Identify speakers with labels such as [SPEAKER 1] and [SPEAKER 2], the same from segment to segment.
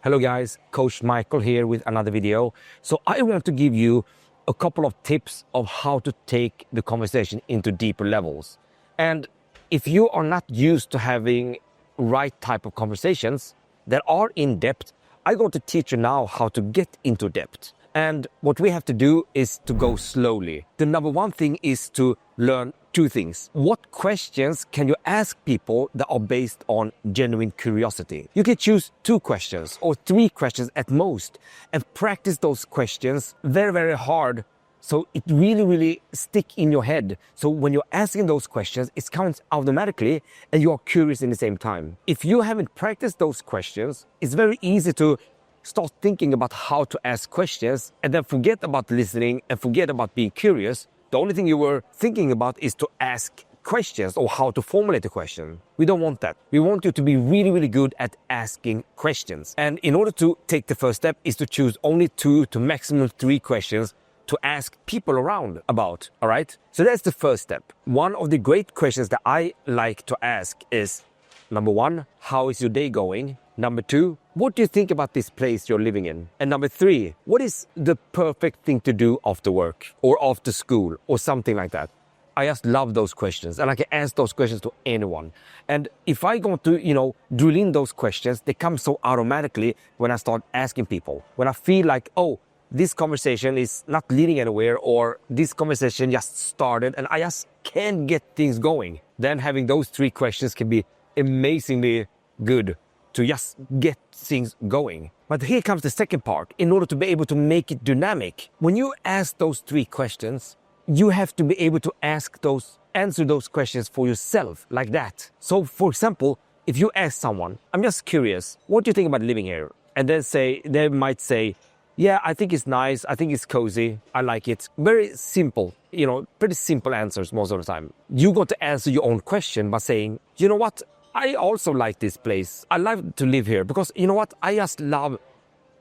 [SPEAKER 1] Hello guys, Coach Michael here with another video. So I want to give you a couple of tips of how to take the conversation into deeper levels. And if you are not used to having right type of conversations that are in depth, I'm going to teach you now how to get into depth. And what we have to do is to go slowly. The number one thing is to learn two things. What questions can you ask people that are based on genuine curiosity? You can choose 2 questions or 3 questions at most and practice those questions very, very hard so it really stick in your head. So when you're asking those questions, it counts automatically and you are curious in the same time. If you haven't practiced those questions, it's very easy to start thinking about how to ask questions and then forget about listening and forget about being curious. The only thing you were thinking about is to ask questions or how to formulate a question. We don't want that. We want you to be really good at asking questions. And in order to take the first step is to choose only 2 to maximum 3 questions to ask people around about, all right? So that's the first step. One of the great questions that I like to ask is, number 1, how is your day going? Number 2, what do you think about this place you're living in? And number 3, what is the perfect thing to do after work or after school or something like that? I just love those questions and I can ask those questions to anyone. And if I go to, drill in those questions, they come so automatically when I start asking people. When I feel like, oh, this conversation is not leading anywhere or this conversation just started and I just can't get things going. Then having those 3 questions can be amazingly good to just get things going. But here comes the second part. In order to be able to make it dynamic, when you ask those 3 questions, you have to be able to answer those questions for yourself like that. So for example, if you ask someone, I'm just curious, what do you think about living here? And then they might say, yeah, I think it's nice. I think it's cozy. I like it. Very simple, pretty simple answers most of the time. You got to answer your own question by saying, you know what? I also like this place. I love to live here because you know what? I just love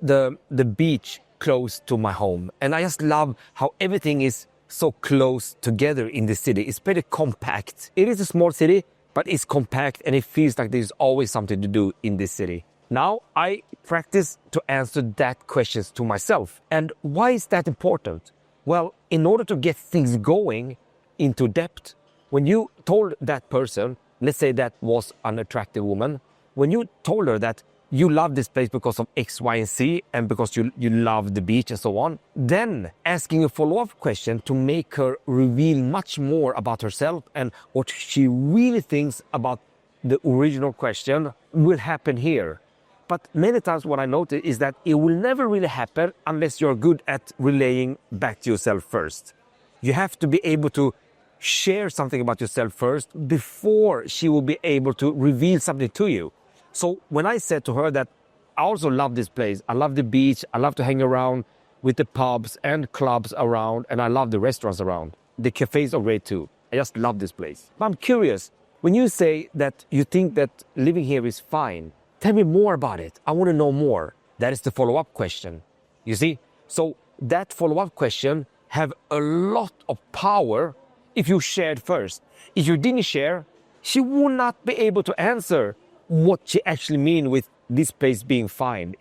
[SPEAKER 1] the beach close to my home. And I just love how everything is so close together in the city. It's pretty compact. It is a small city, but it's compact and it feels like there's always something to do in this city. Now I practice to answer that questions to myself. And why is that important? Well, in order to get things going into depth, when you told that person, let's say that was an attractive woman, when you told her that you love this place because of X, Y, and Z and because you love the beach and so on, then asking a follow-up question to make her reveal much more about herself and what she really thinks about the original question will happen here. But many times what I notice is that it will never really happen unless you're good at relaying back to yourself first. You have to be able to share something about yourself first before she will be able to reveal something to you. So when I said to her that I also love this place, I love the beach, I love to hang around with the pubs and clubs around, and I love the restaurants around. The cafes are great too. I just love this place. But I'm curious, when you say that you think that living here is fine, tell me more about it. I want to know more. That is the follow-up question. You see? So that follow-up question have a lot of power if you shared first. If you didn't share, she would not be able to answer what she actually mean with this place being fine.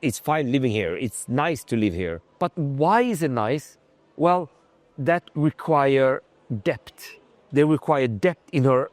[SPEAKER 1] It's fine living here. It's nice to live here. But why is it nice? Well, that require depth. They require depth in her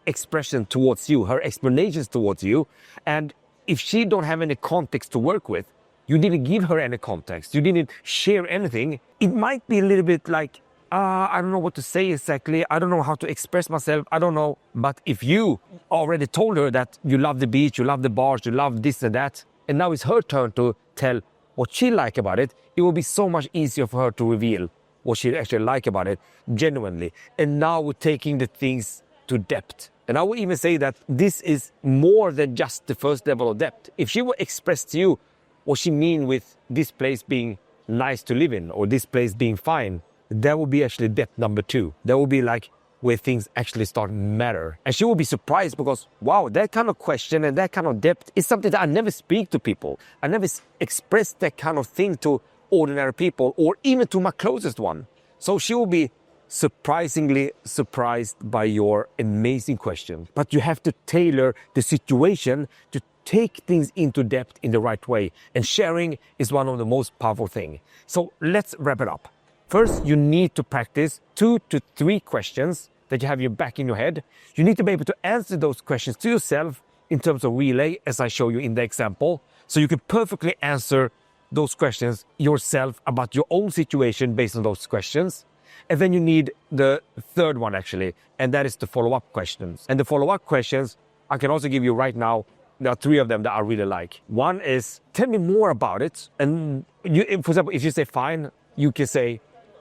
[SPEAKER 1] expression towards you, her explanations towards you. And if she don't have any context to work with, you didn't give her any context, you didn't share anything, it might be a little bit like, I don't know what to say exactly. I don't know how to express myself. I don't know. But if you already told her that you love the beach, you love the bars, you love this and that, and now it's her turn to tell what she like about it, it will be so much easier for her to reveal what she actually like about it genuinely. And now we're taking the things to depth. And I would even say that this is more than just the first level of depth. If she would express to you what she mean with this place being nice to live in or this place being fine, that will be actually depth number 2. That will be like where things actually start to matter. And she will be surprised because, wow, that kind of question and that kind of depth is something that I never speak to people. I never express that kind of thing to ordinary people or even to my closest one. So she will be surprisingly surprised by your amazing question. But you have to tailor the situation to take things into depth in the right way. And sharing is one of the most powerful things. So let's wrap it up. First, you need to practice 2 to 3 questions that you have back in your head. You need to be able to answer those questions to yourself in terms of relay, as I show you in the example. So you can perfectly answer those questions yourself about your own situation based on those questions. And then you need the third one actually, and that is the follow-up questions. And the follow-up questions, I can also give you right now, there are 3 of them that I really like. One is, tell me more about it. And you, for example, if you say fine, you can say,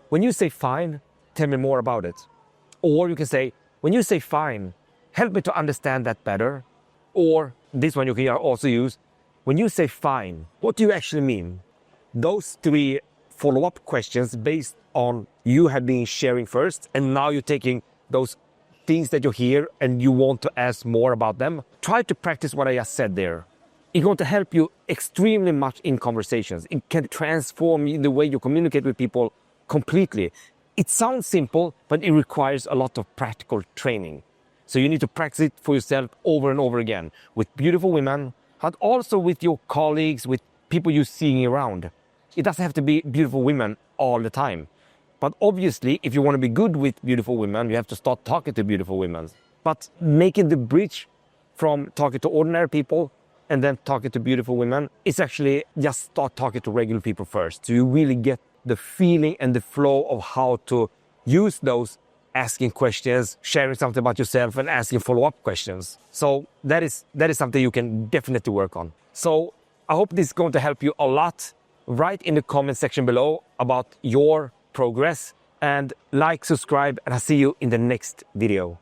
[SPEAKER 1] when you say fine, tell me more about it. Or you can say, when you say fine, help me to understand that better. Or this one you can also use, when you say fine, what do you actually mean? Those 3 follow-up questions based on you have been sharing first, and now you're taking those things that you hear and you want to ask more about them. Try to practice what I just said there. It's going to help you extremely much in conversations. It can transform the way you communicate with people completely. It sounds simple, but it requires a lot of practical training. So you need to practice it for yourself over and over again with beautiful women, but also with your colleagues, with people you're seeing around. It doesn't have to be beautiful women all the time. But obviously, if you want to be good with beautiful women, you have to start talking to beautiful women. But making the bridge from talking to ordinary people and then talking to beautiful women is actually just start talking to regular people first. So you really get the feeling and the flow of how to use those asking questions, sharing something about yourself and asking follow-up questions. So that is something you can definitely work on. So I hope this is going to help you a lot. Write in the comment section below about your progress and like, subscribe, and I'll see you in the next video.